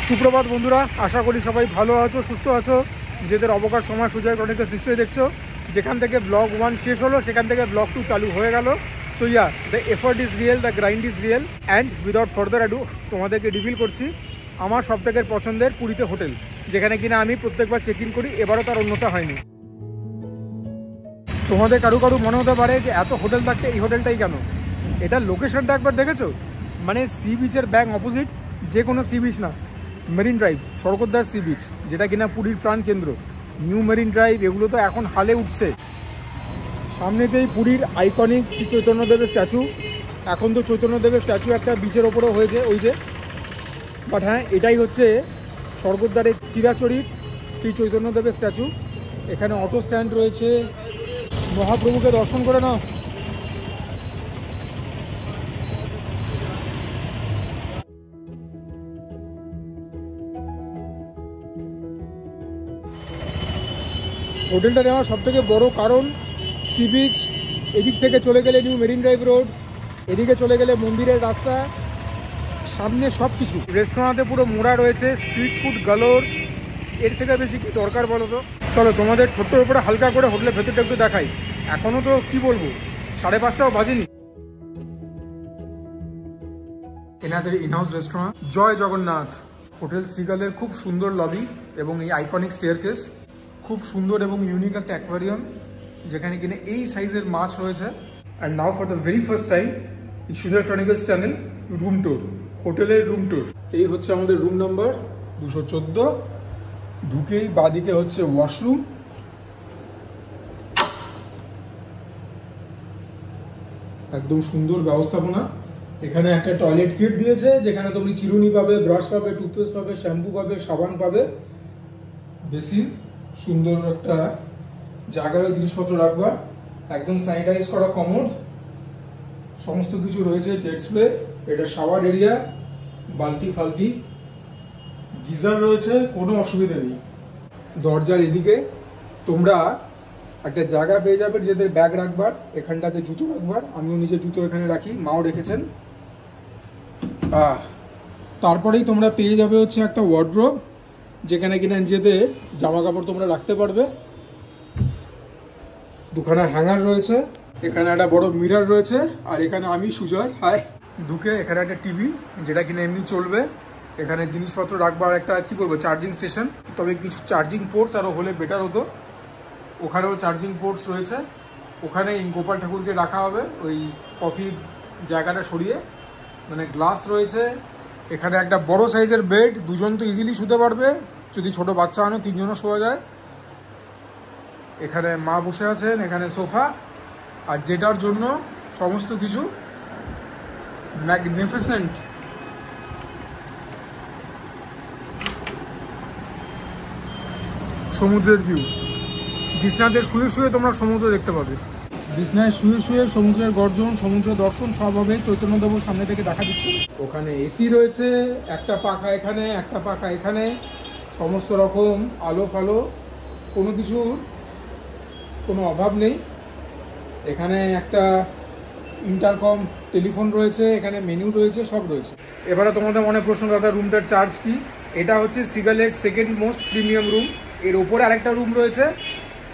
সুপ্রভাত বন্ধুরা, আশা করি সবাই ভালো আছো, সুস্থ আছো। নিজেদের অবকাশ সময় সুজয় ক্রনিকলস নিশ্চয়ই দেখছো। যেখান থেকে ব্লগ 1 শেষ হলো সেখান থেকে ব্লগ 2 চালু হয়ে গেল। So yeah, the effort is real, the grind is real. And without further ado তোমাদেরকে রিভিল করছি আমার সবথেকে পছন্দের পুরীতে হোটেল, যেখানে কিনা আমি প্রত্যেকবার চেক ইন করি, এবারও তার অন্যতা হয়নি। তোমাদের কারু মনে হতে পারে যে এত হোটেল থাকতে এই হোটেলটাই কেন। এটার লোকেশনটা একবার দেখেছো? মানে সি বিচের ব্যাং অপোজিট, যে কোনো সি বিচ না, marine drive, Swargadwar sea beach, যেটা কিনা পুরীর প্রাণ কেন্দ্র। নিউ মেরিন ড্রাইভ এগুলো তো এখন হালে উঠছে। সামনেতেই পুরীর আইকনিক শ্রী চৈতন্যদেবের স্ট্যাচু। এখন তো চৈতন্যদেবের স্ট্যাচু একটা বিচের ওপরেও হয়েছে, ওই যে। বাট হ্যাঁ, এটাই হচ্ছে স্বর্গদ্বারের চিরাচরিত শ্রী চৈতন্যদেবের স্ট্যাচু। এখানে অটো স্ট্যান্ড রয়েছে, মহাপ্রভুকে দর্শন করে নাও। হোটেলটা নেওয়ার সবথেকে বড় কারণ সি বিচ, এদিক থেকে চলে গেলে নিউ মেরিন ড্রাইভ রোড, এদিকে চলে গেলে মন্দিরের রাস্তা, সামনে সব কিছু। রেস্টুরেন্টে পুরো মোড়া রয়েছে, স্ট্রিট ফুড গালোর। এর থেকে বেশি কি দরকার বলো তো? চলো তোমাদের ছোট্ট উপরে হালকা করে হোটেলের ভেতরটা একটু দেখাই। এখনও তো কি বলবো, 5:30টাও বাজেনি। এনাদের ইনহাউস রেস্টুরেন্ট জয় জগন্নাথ। হোটেল সিগালের খুব সুন্দর লবি এবং এই আইকনিক স্টেয়ারকেস, খুব সুন্দর এবং ইউনিক একটা অ্যাকোয়ারিয়াম, যেখানে কিনা এই সাইজের মাছ রয়েছে। And now for the very first time in Sujoy chronicles channel, room tour, হোটেলের রুম ট্যুর। এই হচ্ছে আমাদের রুম নাম্বার 214। ঢুকেই বাদিকে হচ্ছে ওয়াশরুম, একদম সুন্দর ব্যবস্থাপনা। এখানে একটা টয়লেট কিট দিয়েছে, যেখানে তুমি চিরুনি পাবে, ব্রাশ পাবে, টুথপেস্ট পাবে, শ্যাম্পু পাবে, সাবান পাবে। বেসিন, সুন্দর একটা জায়গায় জিনিসপত্র রাখবা, একদম স্যানিটাইজ করা কমোড, সমস্ত কিছু রয়েছে, জেট স্প্রে, এটা শাওয়ার এরিয়া, বালতি ফালতি, গিজার রয়েছে, কোনো অসুবিধা নেই। দরজার এদিকে তোমরা একটা জায়গা পেয়ে যাবে যেদের ব্যাগ রাখবার, এখানটাতে জুতো রাখবার। আমিও নিজে জুতো এখানে রাখি, মাও রেখেছেন। তারপরেই তোমরা পেয়ে যাবে হচ্ছে একটা ওয়ার্ড্রোব, যেখানে কিনা নিজেদের জামা কাপড় তোমরা রাখতে পারবে। দুখানা হ্যাঙ্গার রয়েছে, এখানে একটা বড় মিরর রয়েছে, আর এখানে আমি সুজয়, হাই। ঢুকে এখানে একটা টিভি, যেটা কিনা এমনি চলবে। এখানে জিনিসপত্র রাখবার একটা কি বলবো চার্জিং স্টেশন, তবে কিছু চার্জিং পোর্টস আরও হলে বেটার হতো। ওখানেও চার্জিং পোর্টস রয়েছে। ওখানে গোপাল ঠাকুরকে রাখা হবে ওই কফির জায়গাটা সরিয়ে, মানে গ্লাস রয়েছে। এখানে একটা বড় সাইজের বেড, দুজন তো ইজিলি শুতে পারবে, যদি ছোট বাচ্চা আনো 3জনও শোয়া যায়। এখানে মা বসে আছেন, এখানে সোফা, আর যেটার জন্য সমস্ত কিছু ম্যাগনিফিসেন্ট। সমুদ্রের ভিউ, বিছনাতে শুয়ে শুয়ে তোমরা সমুদ্র দেখতে পাবে। বিছনায় শুয়ে শুয়ে সমুদ্রের গর্জন, সমুদ্র দর্শন সব হবে। চৈতন্যদেব সামনে থেকে দেখা দিচ্ছে। ওখানে এসি রয়েছে, একটা পাখা এখানে, একটা পাখা এখানে, সমস্ত রকম আলো ফালো, কোনো কিছুর কোনো অভাব নেই। এখানে একটা ইন্টারকম টেলিফোন রয়েছে, এখানে মেনু রয়েছে, সব রয়েছে। এবারে তোমাদের মনে প্রশ্ন, দাদা রুমটার চার্জ কি? এটা হচ্ছে সিগালের সেকেন্ড মোস্ট প্রিমিয়াম রুম। এর ওপরে আরেকটা রুম রয়েছে,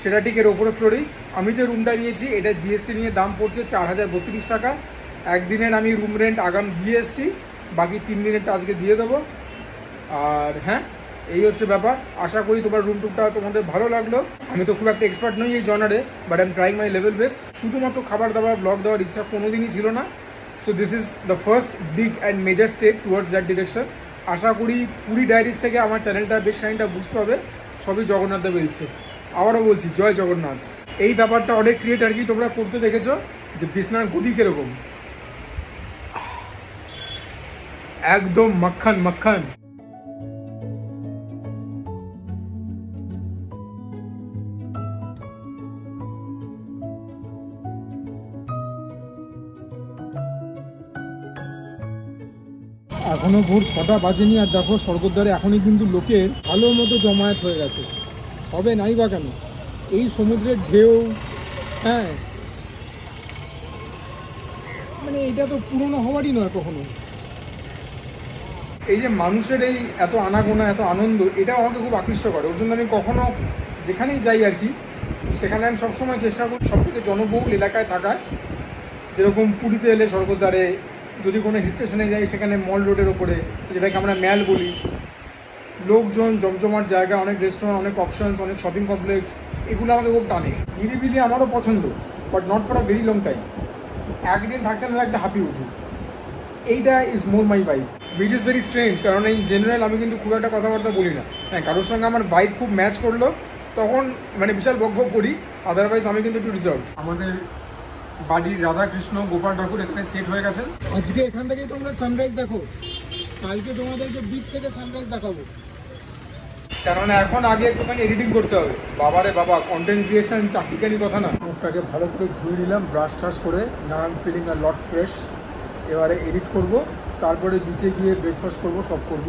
সেটা ঠিক এর ওপরে ফ্লোরেই। আমি যে রুমটা নিয়েছি এটা জিএসটি নিয়ে দাম পড়ছে 4032 টাকা। একদিনের আমি রুম রেন্ট আগাম দিয়ে এসেছি, বাকি 3 দিনেরটা আজকে দিয়ে দেবো। আর হ্যাঁ, এই হচ্ছে ব্যাপার। আশা করি তোমার রুম টুরটা তোমাদের ভালো লাগলো। আমি তো খুব একটা এক্সপার্ট নই এই জনারে, but I am trying my level best. শুধুমাত্র খাবার দাবার ব্লগ দেওয়ার ইচ্ছা কোনোদিনই ছিল না। So this is the first big and major step towards that direction. আশা করি পুরী ডায়েরিজ থেকে আমার চ্যানেলটা বেশ খানিকটা বুঝতে হবে। সবই জগন্নাথ দেবের ইচ্ছে। আবারও বলছি, জয় জগন্নাথ। এই ব্যাপারটা অনেক ক্রিয়েটার কি তোমরা করতে দেখেছো, যে বিছনার গতি কিরকম, একদম মাখন মাখন। এখনো ভোর 6টা বাজেনি, আর দেখো স্বর্গদ্বারে এখনই কিন্তু লোকের ভালো মতো জমায়েত হয়ে গেছে। হবে নাই বা কেন, এই সমুদ্রের ঢেউ। হ্যাঁ, মানে এটা তো পুরনো হওয়ারই নয় কখনো। এই যে মানুষের এই এত আনাগোনা, এত আনন্দ, এটা আমাকে খুব আকৃষ্ট করে। ওর জন্য আমি কখনো যেখানেই যাই আর কি, সেখানে আমি সবসময় চেষ্টা করি সব থেকে জনবহুল এলাকায় থাকায়। যেরকম পুরীতে এলে স্বর্গদ্বারে, যদি কোনো হিল স্টেশনে যাই সেখানে মল রোডের ওপরে, যেটাকে আমরা ম্যাল বলি, লোকজন, জমজমাট জায়গা, অনেক রেস্টুরেন্ট, অনেক অপশনস, অনেক শপিং কমপ্লেক্স, এগুলো আমাকে খুব টানে। নিরিবিলি আমারও পছন্দ, but not for a very long time. একদিন থাকতে হলে একটা হাঁপিয়ে উঠি, এইটা is more my vibe, which is very strange. কারণ এই জেনারেল আমি কিন্তু খুব একটা কথাবার্তা বলি না। হ্যাঁ, কারোর সঙ্গে আমার ভাইব খুব ম্যাচ করলো তখন মানে বিশাল বকবক করি, আদারওয়াইজ আমি কিন্তু একটু রিজার্ভ। আমাদের বাড়ির রাধাকৃষ্ণ, গোপাল ঠাকুর এখানে সেট হয়ে গেছেন। আজকে এখান থেকেই তোমরা সানরাইজ দেখো, কালকে তোমাদেরকে বিচ থেকে সানরাইজ দেখাবো। কেননা এখন আগে একটুখানি এডিটিং করতে হবে। বাবারে বাবা, কন্টেন্ট ক্রিয়েশন চাকরিকারি কথা না। মুখটাকে ভালো করে ধুয়ে নিলাম, ব্রাশ টাশ করে, now I am feeling a lot fresh. এবারে এডিট করব, তারপরে বিচে গিয়ে ব্রেকফাস্ট করব, সব করব।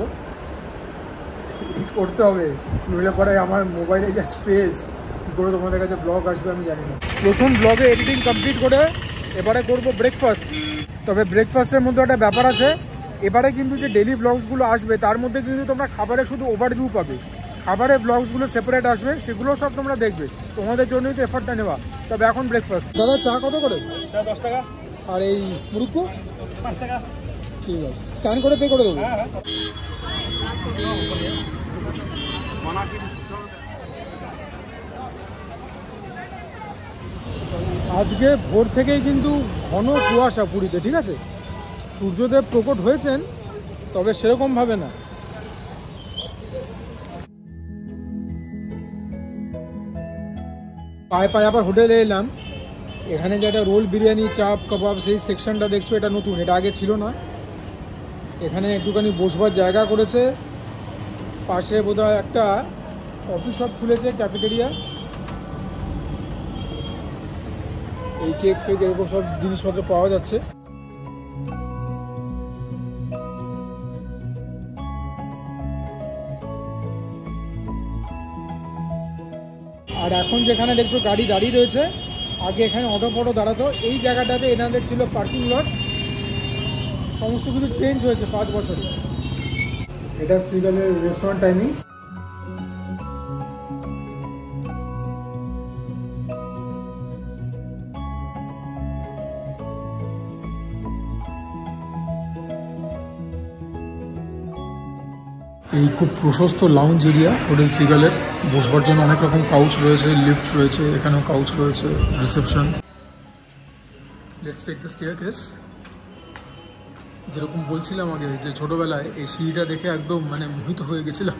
এডিট করতে হবে, নইলে পরে আমার মোবাইলে যা স্পেস, কী করে তোমাদের কাছে ব্লগ আসবে আমি জানি না। প্রথম ব্লগে এডিটিং কমপ্লিট করে এবারে করব ব্রেকফাস্ট। তবে ব্রেকফাস্টের মধ্যে একটা ব্যাপার আছে, এবারে কিন্তু যে ডেলি ব্লগসগুলো আসবে তার মধ্যে কিন্তু তোমরা খাবারে শুধু ওভারভিউ পাবে, খাবারের ব্লগসগুলো সেপারেট আসবে, সেগুলো সব তোমরা দেখবে। তোমাদের জন্যই তো এফার্টটা নেওয়া। তবে এখন ব্রেকফাস্ট। দাদা চা কত করে? 10 টাকা। আর এই মুরুক্কু 5 টাকা। ঠিক আছে, স্ক্যান করে পে করে দেবো। আজকে ভোর থেকেই কিন্তু ঘন কুয়াশা পুরীতে, ঠিক আছে? সূর্যদেব প্রকট হয়েছেন, তবে সেরকমভাবে না। পায়ে পায়ে আবার হোটেলে এলাম। এখানে যেটা রোল, বিরিয়ানি, চাপ, কাবাব, সেই সেকশনটা দেখছো, এটা নতুন, এটা আগে ছিল না। এখানে একটুখানি বসবার জায়গা করেছে, পাশে বোধহয় একটা কফি শপ খুলেছে, ক্যাফেটেরিয়া। এই কেক ফেক এরকম সব জিনিসপত্র পাওয়া যাচ্ছে। আর এখন যেখানে দেখছো গাড়ি দাঁড়িয়ে রয়েছে, আগে এখানে অটো ফটো দাঁড়াতো। এই জায়গাটাতে এনাদের ছিল পার্কিং লট। সমস্ত কিছু চেঞ্জ হয়েছে 5 বছরে। এটা সিগালের রেস্টুরেন্ট টাইমিংস। এই খুব প্রশস্ত লাউঞ্জ এরিয়া হোটেল সিগালের, বসবার জন্য অনেক রকম কাউচ রয়েছে, লিফট রয়েছে, এখানেও কাউচ রয়েছে, reception. Let's take the staircase. যেরকম বলছিলাম আগে যে ছোটোবেলায় এই সিঁড়িটা দেখে একদম মানে মোহিত হয়ে গেছিলাম।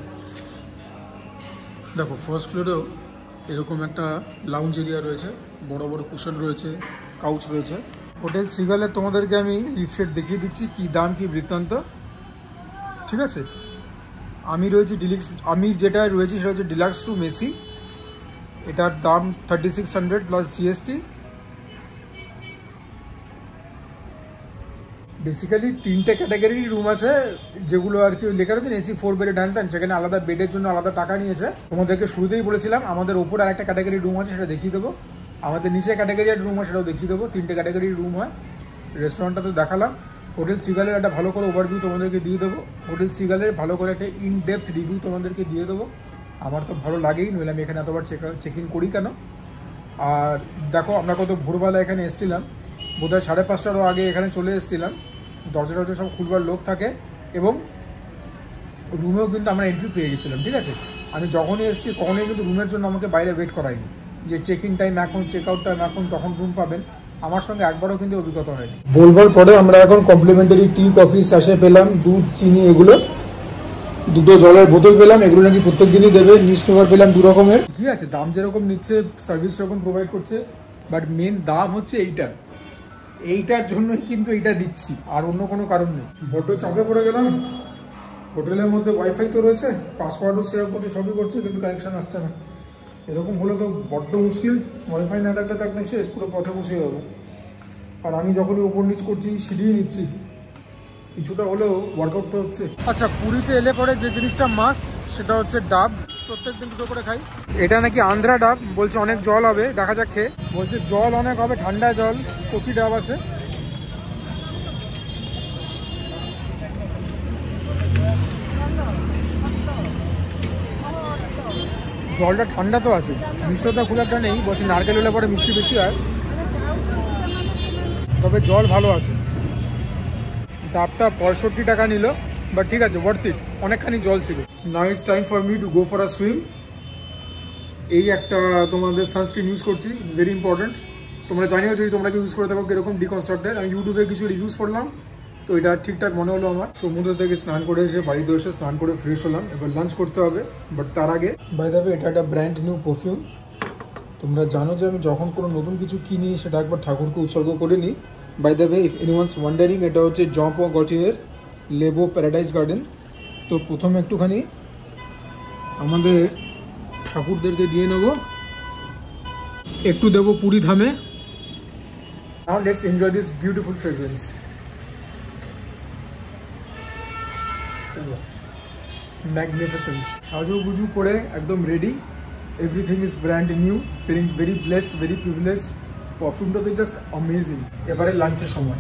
দেখো, ফার্স্ট ফ্লোরেও এরকম একটা লাউঞ্জ এরিয়া রয়েছে, বড় বড় কুশন রয়েছে, কাউচ রয়েছে। হোটেল সিগালের তোমাদেরকে আমি লিফলেট দেখিয়ে দিচ্ছি কী দাম, কী বৃত্তান্ত, ঠিক আছে? আমি রয়েছি ডিলাক্স, আমি যেটা রয়েছি সেটা হচ্ছে ডিলাক্স টু মেসি। এটার দাম 3600 প্লাস জিএসটি। বেসিক্যালি 3টে ক্যাটাগরির রুম আছে, যেগুলো আর কি লেখা রয়েছে এসি 4 বেডে ডান টান, সেখানে আলাদা বেডের জন্য আলাদা টাকা নিয়েছে। তোমাদেরকে শুরুতেই বলেছিলাম আমাদের ওপর আর একটা ক্যাটাগরির রুম আছে, সেটা দেখিয়ে দেবো। আমাদের নিচে ক্যাটাগরির রুম আছে, সেটাও দেখিয়ে দেবো। 3টে ক্যাটাগরির রুম হয়। রেস্টুরেন্টটা তো দেখালাম। হোটেল সিগালের একটা ভালো করে ওভারভিউ তোমাদেরকে দিয়ে দেবো। হোটেল সিগালের ভালো করে একটা ইন ডেপথ রিভিউ তোমাদেরকে দিয়ে দেবো। আমার তো ভালো লাগেই, নইলে আমি এখানে এতবার চেক ইন করি কেন। আর দেখো, আমরা কত ভোরবেলা এখানে এসেছিলাম, বোধহয় 5:30টারও আগে এখানে চলে এসেছিলাম। দরজা টরজা সব খুলবার লোক থাকে, এবং রুমেও কিন্তু আমরা এন্ট্রি পেয়ে গেছিলাম, ঠিক আছে? আমি যখনই এসেছি কখনই কিন্তু রুমের জন্য আমাকে বাইরে ওয়েট করায়নি, যে চেক ইন টাইম এখন, চেক আউট টাইম এখন, তখন রুম পাবেন। আমার সঙ্গে একবারও কিন্তু অভিজ্ঞতা হয়নি। বলবার পরে আমরা এখন কমপ্লিমেন্টারি টি, কফি, স্যাশে পেলাম, দুধ, চিনি, এগুলো। 2টো জলের বোতল পেলাম, এগুলো নাকি প্রত্যেক দিনই দেবে। নিউজ পেপার পেলাম 2 রকমের। ঠিক আছে, দাম যেরকম নিচ্ছে, সার্ভিস সেরকম প্রোভাইড করছে, বাট মেন দাম হচ্ছে এইটার জন্যই কিন্তু এইটা দিচ্ছি, আর অন্য কোনো কারণ নেই। বড্ড চাপে পড়ে গেলাম। হোটেলের মধ্যে ওয়াইফাই তো রয়েছে, পাসওয়ার্ডও শেয়ার করছে, সবই করছে, কিন্তু কানেকশান আসছে না। এরকম হলে তো বড্ড মুশকিল। ওয়াইফাই না থাকলে তো একদম শেষ, পুরো পথে বসে যাবো। আর আমি যখনই ওপর নিচ করছি, সিঁড়িয়ে নিচ্ছি, কিছুটা হলেও ওয়ার্কআউট তো হচ্ছে। আচ্ছা, পুরীতে এলে পরে যে জিনিসটা মাস্ট, সেটা হচ্ছে ডাব। প্রত্যেকদিন 2টো করে খাই। এটা নাকি আন্ধ্রা ডাব, বলছে অনেক জল হবে, দেখা যাক খেয়ে। বলছে জল অনেক হবে, ঠান্ডা জল, কচি ডাব আছে। জলটা ঠান্ডা তো আছে, মিষ্টতা খুব একটা নেই, বলছি নারকেল হলে পরে মিষ্টি বেশি হয়, তবে জল ভালো আছে। ডাবটা 65 টাকা নিল, বাট ঠিক আছে, ওয়ার্থ ইট, অনেকখানি জল ছিল। Now it's time for me to go for a swim. এই একটা তোমাদের সানস্ক্রিন ইউজ করছি, ভেরি ইম্পর্টেন্ট। তোমরা জানিও যদি তোমরা ইউজ করে থাকো কিরকম ডিকনস্ট্রাক্টেড। আমি ইউটিউবে কিছু রিভিউজ করলাম, তো এটা ঠিকঠাক মনে হলো আমার। সমুদ্র থেকে স্নান করে এসে বাড়িতে এসে স্নান করে ফ্রেশ হলাম, এবার লাঞ্চ করতে হবে। বাট তার আগে বাই দ্য ওয়ে, এটা একটা ব্র্যান্ড নিউ পারফিউম। তোমরা জানো যে আমি যখন কোনো নতুন কিছু কিনি সেটা একবার ঠাকুরকে উৎসর্গ করে নিই। By the way, if anyone's wondering, এটা হচ্ছে জম্প ও গটিয়ের লেবো প্যারাডাইস গার্ডেন। তো প্রথমে একটুখানি আমাদের ঠাকুরদেরকে দিয়ে নেব, একটু দেবো পুরী ধামে। Now let's enjoy this beautiful fragrance. Magnificent, সাজুগুজু করে একদম ready, everything is brand new, feeling very blessed, very privileged. পারফিউমটা তো জাস্ট অ্যামেজিং। এবারে লাঞ্চের সময়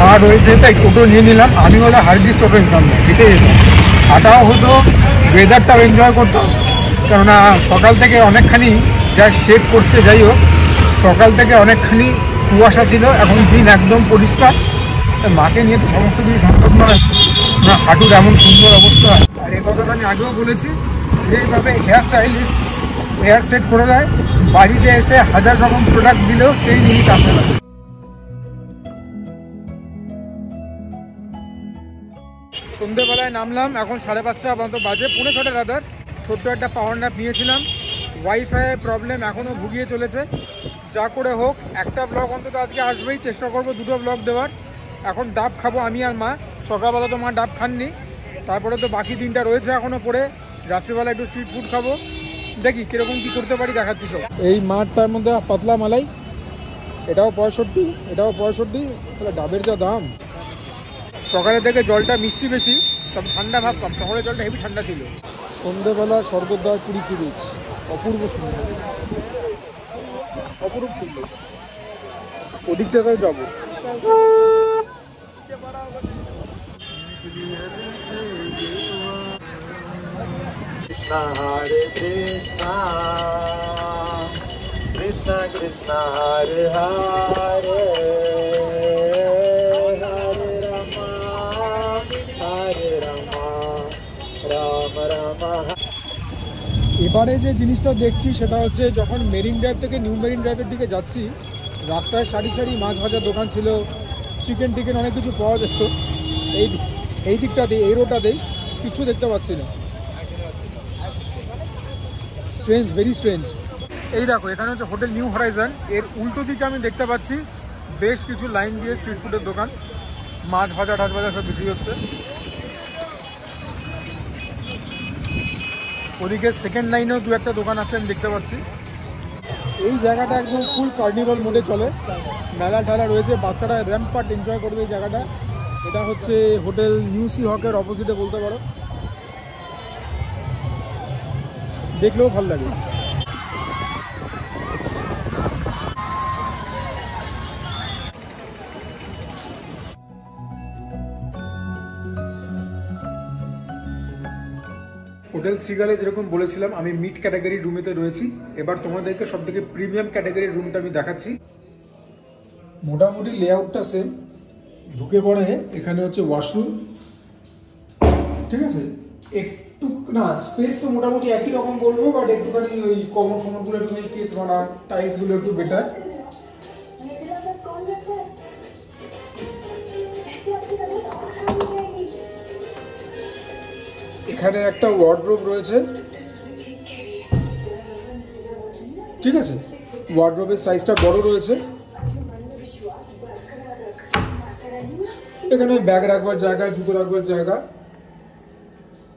মা রয়েছে, তাই টোটো নিয়ে নিলাম। আমি হলে হার্ডিস টোটো নিতাম না, হেঁটে যেতাম, হাঁটাও হতো, ওয়েদারটাও এনজয় করতাম। কেননা সকাল থেকে অনেকখানি যা শেড করছে, যাই হোক সকাল থেকে অনেকখানি কুয়াশা ছিল, এখন দিন একদম পরিষ্কার। মাকে নিয়ে তো সমস্ত কিছু সম্ভব নয় না, হাঁটুর এমন সুন্দর অবস্থা। আর এই কথাটা আমি আগেও বলেছি, যেভাবে হেয়ার স্টাইলিস্ট হেয়ার সেট করে দেয়, বাড়িতে এসে 1000 রকম প্রোডাক্ট দিলেও সেই জিনিস আসে না। সন্ধ্যেবেলায় নামলাম, এখন 5:30 মতো বাজে, 5:45 রাদার। ছোট্ট একটা পাওয়ার ন্যাপ নিয়েছিলাম। ওয়াইফাই প্রবলেম এখনও ভুগিয়ে চলেছে। যা করে হোক একটা ব্লগ অন্তত আজকে আসবেই, চেষ্টা করবো 2টো ব্লগ দেওয়ার। এখন ডাব খাবো আমি আর মা। সকালবেলা তো মা ডাব খাননি, তারপরে তো বাকি দিনটা রয়েছে এখনও পরে। রাত্রিবেলা একটু স্ট্রিট ফুড খাবো, দেখি কিরকম কি করতে পারি, দেখাচ্ছি সব। এই মাঠটার মধ্যে পাতলা মালাই, এটাও 65, এটাও 65। তাহলে ডাবের যা দাম। সকালের থেকে জলটা মিষ্টি বেশি, তবে ঠান্ডা ভাব কম। শহরের জলটা হেভি ঠান্ডা ছিল। সন্ধ্যেবেলা স্বর্গদ্বার পুরী সি বিচ, অপূর্ব সুন্দর, অপূর্ব সুন্দর। ওদিকটাতেও যাবো। হরে কৃষ্ণ কৃষ্ণ কৃষ্ণ হরে হরে হরে রাম রাম রাম। এবারে যে জিনিসটা দেখছি সেটা হচ্ছে, যখন মেরিন ড্রাইভ থেকে নিউ মেরিন ড্রাইভের দিকে যাচ্ছি, রাস্তায় সারি সারি মাছ ভাজার দোকান ছিল, চিকেন টিকেন অনেক কিছু পাওয়া যেত। এই দিকটাতেই, এই রোডটাতেই কিছু দেখতে পাচ্ছি না। Strange, very strange. এই দেখো, এখানে হচ্ছে হোটেল নিউ হরাইজন, এর উল্টো দিকে আমি দেখতে পাচ্ছি বেশ কিছু লাইন দিয়ে স্ট্রিট ফুডের দোকান, মাছ ভাজা ঠাজ ভাজা সব বিক্রি হচ্ছে। ওদিকে সেকেন্ড লাইনেও 2-1টা দোকান আছে আমি দেখতে পাচ্ছি। এই জায়গাটা একদম ফুল কার্নিভাল মোডে চলে, মেলা ঠেলা রয়েছে, বাচ্চারা র্যাম্পার্ট এনজয় করবে এই জায়গাটা। এটা হচ্ছে হোটেল নিউ সি হকের অপোজিটে বলতে পারো, দেখলেও ভালো লাগে। হোটেল সিগালে যেরকম বলেছিলাম, আমি মিড ক্যাটাগরি রুমেতে রয়েছি। এবার তোমাদেরকে সব থেকে প্রিমিয়াম ক্যাটাগরির রুমটা আমি দেখাচ্ছি। মোটামুটি লেআউটটা সেম। ঢুকে পড়ে এখানে হচ্ছে ওয়াশরুম, ঠিক আছে। একটু না স্পেস তো মোটামুটি একই রকম বলবো, বাট একটুখানি ওই কমর ফমরগুলো একটুখানি কে ধরা, টাইলসগুলো একটু বেটার। এখানে একটা ওয়ার্ডরোব রয়েছে, ঠিক আছে। ওয়ার্ডরোবের সাইজটা বড় রয়েছে। এখানে ব্যাগ রাখবার জায়গা, জুতো রাখবার জায়গা,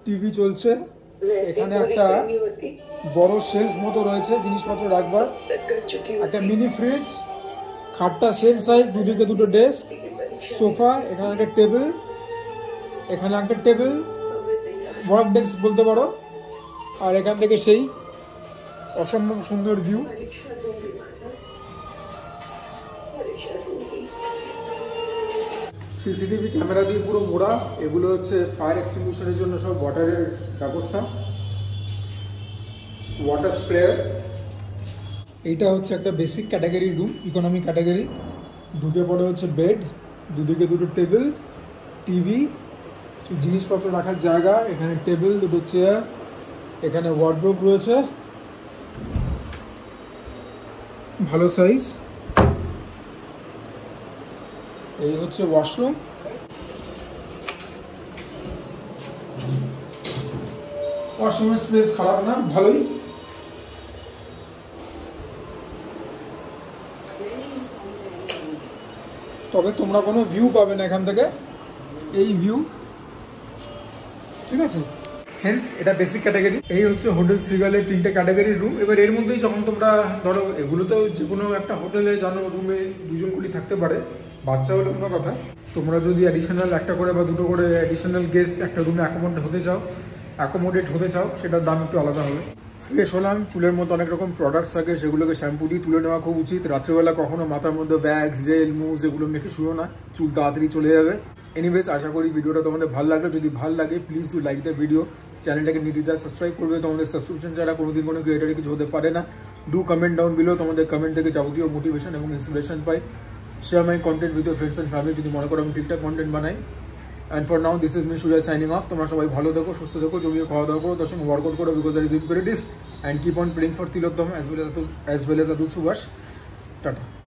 টিভি চলছে। এখানে একটা বড় শেলফ মতো রয়েছে জিনিসপত্র রাখবার, একটা মিনি ফ্রিজ, খাটটা সেম সাইজ, দুদিকে 2টো ডেস্ক, সোফা, এখানে একটা টেবিল, এখানে একটা টেবিল, ওয়ার্ক ডেস্ক বলতে পারো। আর এখান থেকে সেই অসম্ভব সুন্দর ভিউ। সিসিটিভি ক্যামেরা দিয়ে পুরো মোড়া। এগুলো হচ্ছে ফায়ার এক্সটিংগুইশারের জন্য সব ওয়াটারের ব্যবস্থা। Water sprayer. এইটা হচ্ছে একটা basic category room, economy category. ঢুকে পড়ে হচ্ছে বেড, দুদিকে দুটো টেবিল, টিভি, কিছু জিনিসপত্র রাখার জায়গা, এখানে টেবিল, দুটো চেয়ার, এখানে ওয়ার্ডরোব রয়েছে ভালো সাইজ। এই হচ্ছে ওয়াশরুম। ওয়াশরুমের স্পেস খারাপ না, ভালোই। তবে তোমরা কোনো ভিউ পাবে না এখান থেকে, এই ভিউ, ঠিক আছে। হেন্স এটা বেসিক ক্যাটাগরি। এই হচ্ছে হোটেল শ্রীগালের 3টে ক্যাটাগরির রুম। এবার এর মধ্যেই যখন তোমরা ধরো, এগুলো তো যে কোনো একটা হোটেলে জানো রুমে 2জন কুলি থাকতে পারে, বাচ্চা হলে কোনো কথা। তোমরা যদি অ্যাডিশনাল একটা করে বা দুটো করে অ্যাডিশনাল গেস্ট একটা রুমে অ্যাকোমোডেট হতে চাও, সেটার দাম একটু আলাদা হবে। ফ্রেশ হলাম, চুলের মধ্যে অনেক রকম প্রোডাক্টস থাকে, সেগুলোকে শ্যাম্পু দিয়ে তুলে নেওয়া খুব উচিত। রাত্রিবেলা কখনো মাথার মধ্যে ব্যাগ, জেল, মুজ এগুলো মেখে শুরো না, চুল তাড়াতাড়ি চলে যাবে। এনিওয়েজ, আশা করি ভিডিওটা তোমাদের ভালো লাগলো। যদি ভালো লাগে please do like the video, চ্যানেলটাকে নির্দ্বিধায় সাবস্ক্রাইব করবে। তোমাদের সাবস্ক্রিপশন ছাড়া কোনোদিন কোনো ক্রিয়েটারে কিছু হতে পারে না। ডু কমেন্ট ডাউন বিলো, তোমাদের কমেন্ট থেকে যাবতীয় মোটিভেশন এবং ইন্সপিরেশন পাই। Share my content with your friends and family, যদি মনে করো আমি ঠিকঠাক কন্টেন্ট বানাই। And for now this is me Sujoy signing off. তোমরা সবাই ভালো দেখো, সুস্থ দেখো, জমিয়ে খাওয়া দাওয়া করো, তার সঙ্গে ওয়ার্কআউট করো, because that is imperative. And keep on praying for Tilottama as well as Adul Subhash. Tata.